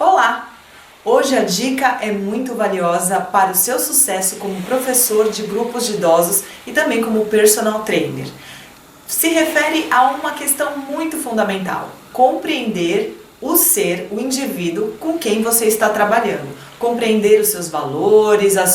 Olá! Hoje a dica é muito valiosa para o seu sucesso como professor de grupos de idosos e também como personal trainer. Se refere a uma questão muito fundamental: compreender o ser, o indivíduo com quem você está trabalhando. Compreender os seus valores, a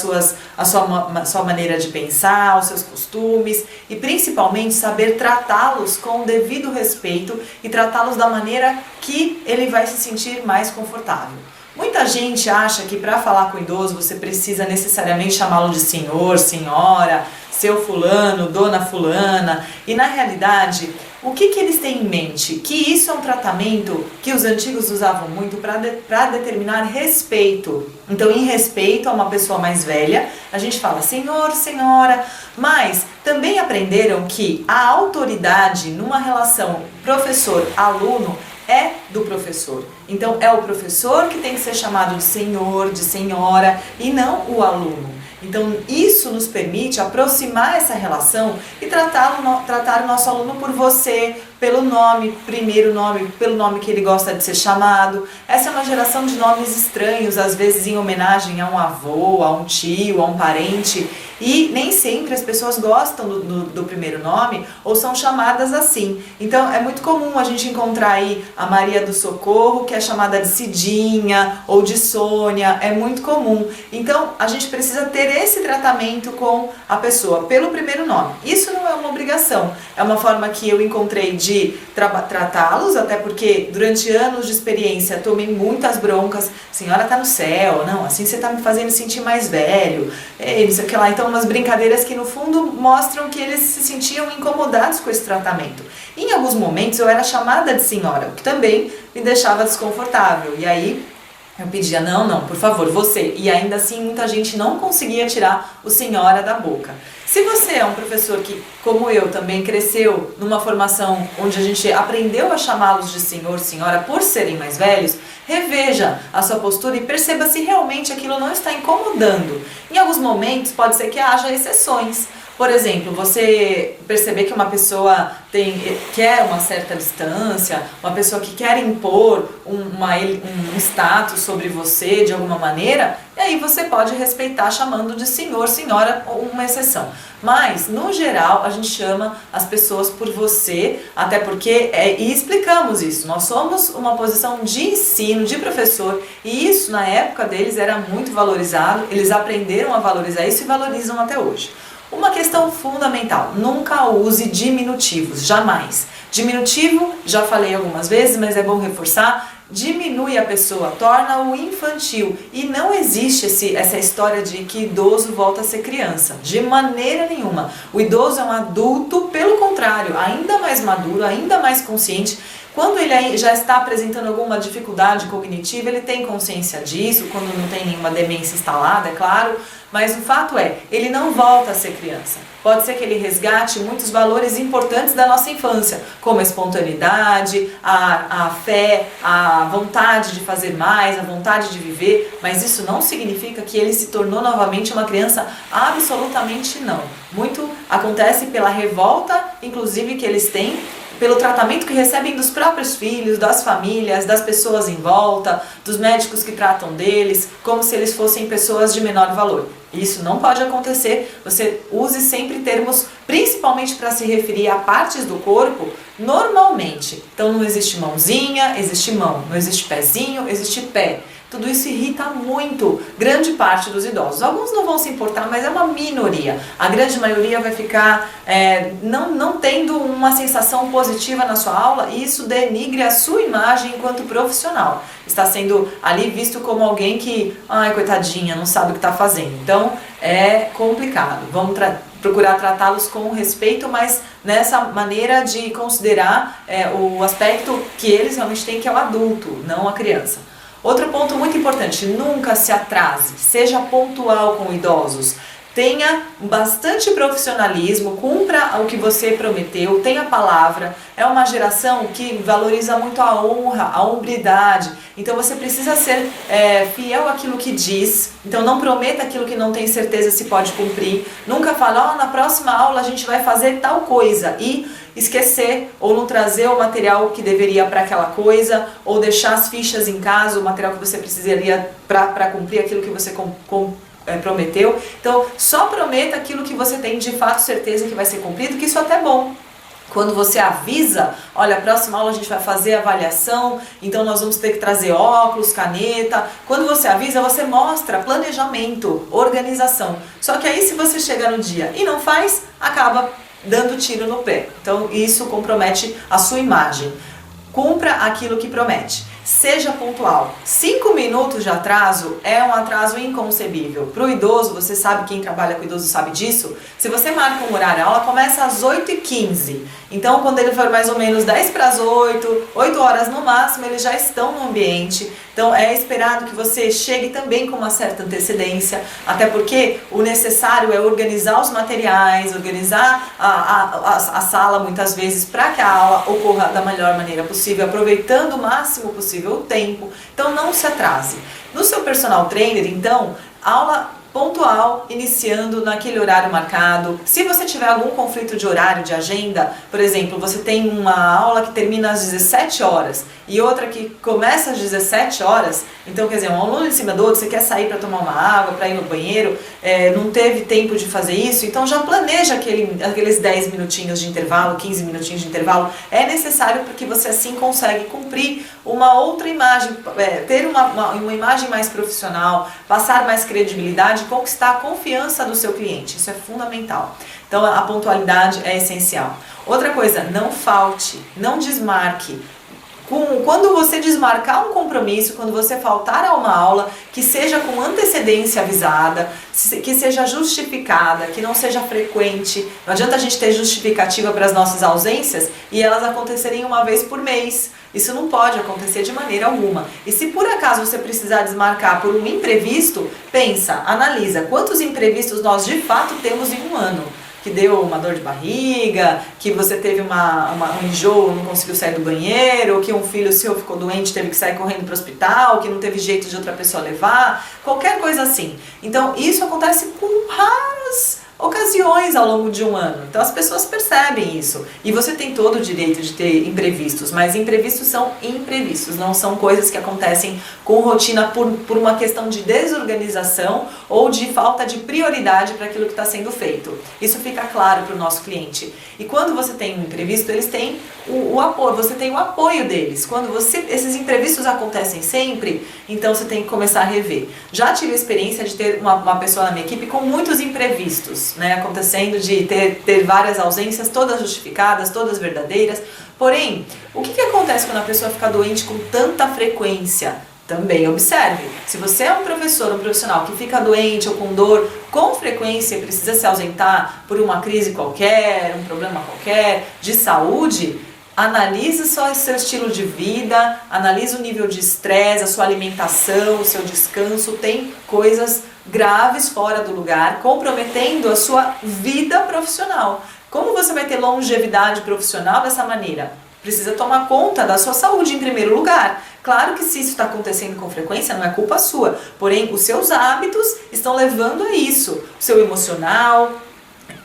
sua maneira de pensar, os seus costumes e principalmente saber tratá-los com o devido respeito e tratá-los da maneira que ele vai se sentir mais confortável. Muita gente acha que para falar com o idoso você precisa necessariamente chamá-lo de senhor, senhora, seu fulano, dona fulana, e na realidade, o que eles têm em mente? Que isso é um tratamento que os antigos usavam muito para determinar respeito. Então, em respeito a uma pessoa mais velha, a gente fala senhor, senhora, mas também aprenderam que a autoridade numa relação professor-aluno é do professor. Então, é o professor que tem que ser chamado de senhor, de senhora e não o aluno. Então, isso nos permite aproximar essa relação e tratar o nosso aluno por você, pelo nome, primeiro nome, pelo nome que ele gosta de ser chamado. Essa é uma geração de nomes estranhos, às vezes em homenagem a um avô, a um tio, a um parente. E nem sempre as pessoas gostam do primeiro nome ou são chamadas assim. Então, é muito comum a gente encontrar aí a Maria do Socorro, que é chamada de Cidinha ou de Sônia. É muito comum. Então, a gente precisa ter esse tratamento com a pessoa pelo primeiro nome. Isso não é uma obrigação. É uma forma que eu encontrei de tratá-los, até porque durante anos de experiência tomei muitas broncas. Senhora tá no céu, não, assim você tá me fazendo sentir mais velho, não sei o que lá. Então, umas brincadeiras que no fundo mostram que eles se sentiam incomodados com esse tratamento. Em alguns momentos eu era chamada de senhora, o que também me deixava desconfortável. E aí eu pedia, não, por favor, você. E ainda assim muita gente não conseguia tirar o senhora da boca. Se você é um professor que, como eu, também cresceu numa formação onde a gente aprendeu a chamá-los de senhor, senhora, por serem mais velhos, reveja a sua postura e perceba se realmente aquilo não está incomodando. Em alguns momentos pode ser que haja exceções. Por exemplo, você perceber que uma pessoa quer uma certa distância, uma pessoa que quer impor um status sobre você de alguma maneira, e aí você pode respeitar chamando de senhor, senhora, uma exceção. Mas, no geral, a gente chama as pessoas por você, até porque, e explicamos isso, nós somos uma posição de ensino, de professor, e isso na época deles era muito valorizado, eles aprenderam a valorizar isso e valorizam até hoje. Uma questão fundamental: nunca use diminutivos, jamais. Diminutivo, já falei algumas vezes, mas é bom reforçar, diminui a pessoa, torna-o infantil. E não existe essa história de que idoso volta a ser criança, de maneira nenhuma. O idoso é um adulto, pelo contrário, ainda mais maduro, ainda mais consciente. Quando ele já está apresentando alguma dificuldade cognitiva, ele tem consciência disso, quando não tem nenhuma demência instalada, é claro, mas o fato é, ele não volta a ser criança. Pode ser que ele resgate muitos valores importantes da nossa infância, como a espontaneidade, a fé, a vontade de fazer mais, a vontade de viver, mas isso não significa que ele se tornou novamente uma criança. Absolutamente não. Muito acontece pela revolta, inclusive, que eles têm, pelo tratamento que recebem dos próprios filhos, das famílias, das pessoas em volta, dos médicos que tratam deles, como se eles fossem pessoas de menor valor. Isso não pode acontecer. Você use sempre termos, principalmente para se referir a partes do corpo, normalmente. Então não existe mãozinha, existe mão. Não existe pezinho, existe pé. Tudo isso irrita muito grande parte dos idosos. Alguns não vão se importar, mas é uma minoria. A grande maioria vai ficar não tendo uma sensação positiva na sua aula, e isso denigre a sua imagem enquanto profissional. Está sendo ali visto como alguém que, ai, coitadinha, não sabe o que está fazendo. Então, é complicado. Vamos procurar tratá-los com respeito, mas nessa maneira de considerar o aspecto que eles realmente têm, que é o adulto, não a criança. Outro ponto muito importante: nunca se atrase, seja pontual com idosos. Tenha bastante profissionalismo, cumpra o que você prometeu, tenha palavra. É uma geração que valoriza muito a honra, a hombridade. Então você precisa ser fiel àquilo que diz. Então não prometa aquilo que não tem certeza se pode cumprir. Nunca fale, na próxima aula a gente vai fazer tal coisa. E esquecer ou não trazer o material que deveria para aquela coisa, ou deixar as fichas em casa, o material que você precisaria para cumprir aquilo que você prometeu. Então, só prometa aquilo que você tem de fato certeza que vai ser cumprido, que isso até é bom. Quando você avisa, olha, a próxima aula a gente vai fazer avaliação, então nós vamos ter que trazer óculos, caneta. Quando você avisa, você mostra planejamento, organização. Só que aí se você chega no dia e não faz, acaba dando tiro no pé. Então isso compromete a sua imagem. Cumpra aquilo que promete. Seja pontual. 5 minutos de atraso é um atraso inconcebível. Para o idoso, você sabe, quem trabalha com idoso sabe disso, se você marca um horário, a aula começa às 8h15. Então, quando ele for mais ou menos 10 para as 8, 8 horas no máximo, eles já estão no ambiente. Então, é esperado que você chegue também com uma certa antecedência, até porque o necessário é organizar os materiais, organizar a sala muitas vezes para que a aula ocorra da melhor maneira possível, aproveitando o máximo possível o tempo. Então não se atrase. No seu personal trainer, então, aula pontual, iniciando naquele horário marcado. Se você tiver algum conflito de horário, de agenda, por exemplo, você tem uma aula que termina às 17 horas e outra que começa às 17 horas, então quer dizer, um aluno em cima do outro, você quer sair para tomar uma água, para ir no banheiro, não teve tempo de fazer isso, então já planeja aqueles 10 minutinhos de intervalo, 15 minutinhos de intervalo, é necessário porque você assim consegue cumprir uma outra imagem, ter uma imagem mais profissional, passar mais credibilidade, conquistar a confiança do seu cliente, isso é fundamental. Então a pontualidade é essencial. Outra coisa, não falte, não desmarque. Quando você desmarcar um compromisso, quando você faltar a uma aula, que seja com antecedência avisada, que seja justificada, que não seja frequente. Não adianta a gente ter justificativa para as nossas ausências e elas acontecerem uma vez por mês. Isso não pode acontecer de maneira alguma. E se por acaso você precisar desmarcar por um imprevisto, pensa, analisa quantos imprevistos nós de fato temos em um ano. Que deu uma dor de barriga, que você teve um enjoo, não conseguiu sair do banheiro, ou que um filho seu ficou doente, teve que sair correndo para o hospital, que não teve jeito de outra pessoa levar, qualquer coisa assim. Então isso acontece com raras ocasiões ao longo de um ano. Então as pessoas percebem isso. E você tem todo o direito de ter imprevistos, mas imprevistos são imprevistos, não são coisas que acontecem com rotina por uma questão de desorganização ou de falta de prioridade para aquilo que está sendo feito. Isso fica claro para o nosso cliente. E quando você tem um imprevisto, eles têm o apoio, você tem o apoio deles. Quando esses imprevistos acontecem sempre, então você tem que começar a rever. Já tive a experiência de ter uma pessoa na minha equipe com muitos imprevistos, né, acontecendo de ter várias ausências, todas justificadas, todas verdadeiras. Porém, o que acontece quando a pessoa fica doente com tanta frequência? Também observe, se você é um professor, um profissional que fica doente ou com dor com frequência e precisa se ausentar por uma crise qualquer, um problema qualquer de saúde, analise só o seu estilo de vida, analise o nível de estresse, a sua alimentação, o seu descanso, tem coisas graves fora do lugar, comprometendo a sua vida profissional. Como você vai ter longevidade profissional dessa maneira? Precisa tomar conta da sua saúde em primeiro lugar. Claro que se isso está acontecendo com frequência, não é culpa sua, porém os seus hábitos estão levando a isso. O seu emocional,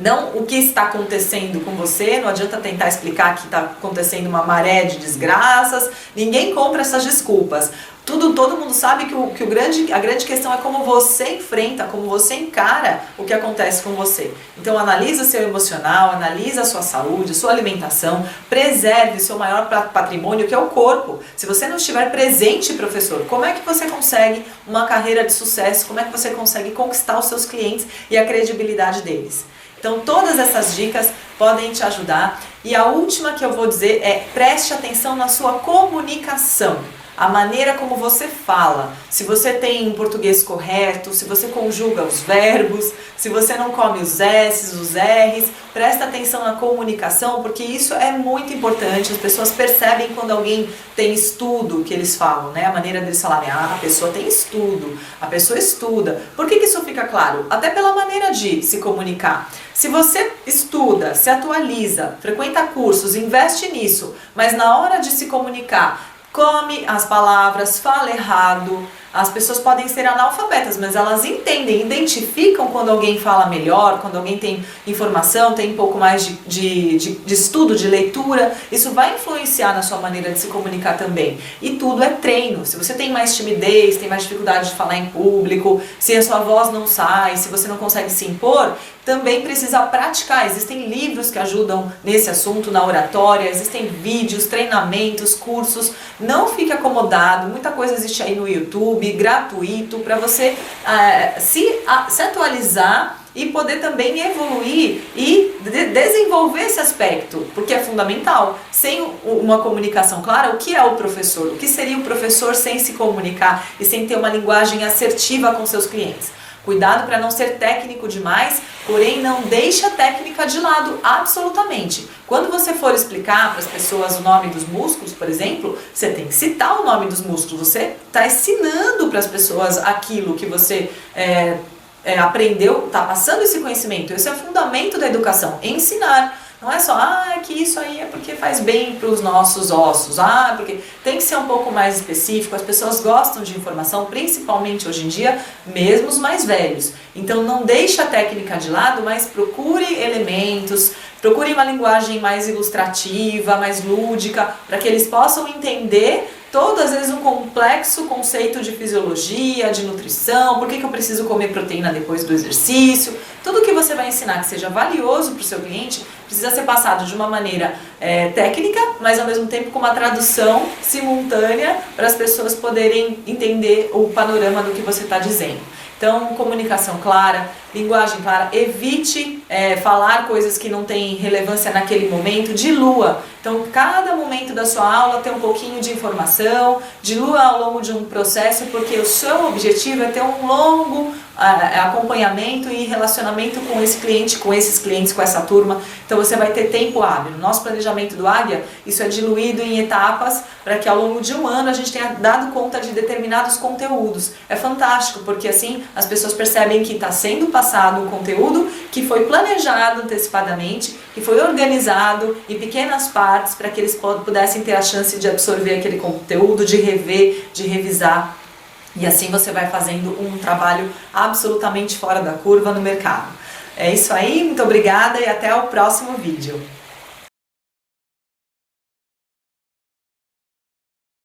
não o que está acontecendo com você, não adianta tentar explicar que está acontecendo uma maré de desgraças, ninguém compra essas desculpas. Todo mundo sabe que a grande questão é como você enfrenta, como você encara o que acontece com você. Então analisa o seu emocional, analisa a sua saúde, a sua alimentação, preserve o seu maior patrimônio, que é o corpo. Se você não estiver presente, professor, como é que você consegue uma carreira de sucesso? Como é que você consegue conquistar os seus clientes e a credibilidade deles? Então todas essas dicas podem te ajudar. E a última que eu vou dizer é: preste atenção na sua comunicação. A maneira como você fala, se você tem um português correto, se você conjuga os verbos, se você não come os S's, os R's, presta atenção na comunicação, porque isso é muito importante. As pessoas percebem quando alguém tem estudo, que eles falam, né? A maneira deles falarem, a pessoa tem estudo, a pessoa estuda. Por que isso fica claro? Até pela maneira de se comunicar. Se você estuda, se atualiza, frequenta cursos, investe nisso, mas na hora de se comunicar, come as palavras, fala errado, As pessoas podem ser analfabetas, mas elas entendem, identificam quando alguém fala melhor, quando alguém tem informação, tem um pouco mais de estudo, de leitura. Isso vai influenciar na sua maneira de se comunicar também. E tudo é treino. Se você tem mais timidez, tem mais dificuldade de falar em público, se a sua voz não sai, se você não consegue se impor, também precisa praticar. Existem livros que ajudam nesse assunto, na oratória, existem vídeos, treinamentos, cursos. Não fique acomodado, muita coisa existe aí no YouTube, gratuito, para você se atualizar e poder também evoluir e desenvolver esse aspecto, porque é fundamental. Sem uma comunicação clara, o que é o professor? O que seria o professor sem se comunicar e sem ter uma linguagem assertiva com seus clientes? Cuidado para não ser técnico demais, porém não deixe a técnica de lado, absolutamente. Quando você for explicar para as pessoas o nome dos músculos, por exemplo, você tem que citar o nome dos músculos. Você está ensinando para as pessoas aquilo que você aprendeu, está passando esse conhecimento. Esse é o fundamento da educação, ensinar. Não é só, que isso aí é porque faz bem para os nossos ossos, porque tem que ser um pouco mais específico. As pessoas gostam de informação, principalmente hoje em dia, mesmo os mais velhos. Então não deixe a técnica de lado, mas procure elementos, procure uma linguagem mais ilustrativa, mais lúdica, para que eles possam entender todo, às vezes, um complexo conceito de fisiologia, de nutrição, por que eu preciso comer proteína depois do exercício. Tudo que você vai ensinar que seja valioso para o seu cliente precisa ser passado de uma maneira técnica, mas ao mesmo tempo com uma tradução simultânea para as pessoas poderem entender o panorama do que você está dizendo. Então, comunicação clara, linguagem clara, evite falar coisas que não têm relevância naquele momento, dilua. Então, cada momento da sua aula tem um pouquinho de informação, dilua ao longo de um processo, porque o seu objetivo é ter um longo acompanhamento e relacionamento com esse cliente, com esses clientes, com essa turma. Então você vai ter tempo hábil. No nosso planejamento do Águia, isso é diluído em etapas para que ao longo de um ano a gente tenha dado conta de determinados conteúdos. É fantástico, porque assim as pessoas percebem que está sendo passado um conteúdo que foi planejado antecipadamente, que foi organizado em pequenas partes para que eles pudessem ter a chance de absorver aquele conteúdo, de rever, de revisar. E assim você vai fazendo um trabalho absolutamente fora da curva no mercado. É isso aí, muito obrigada e até o próximo vídeo.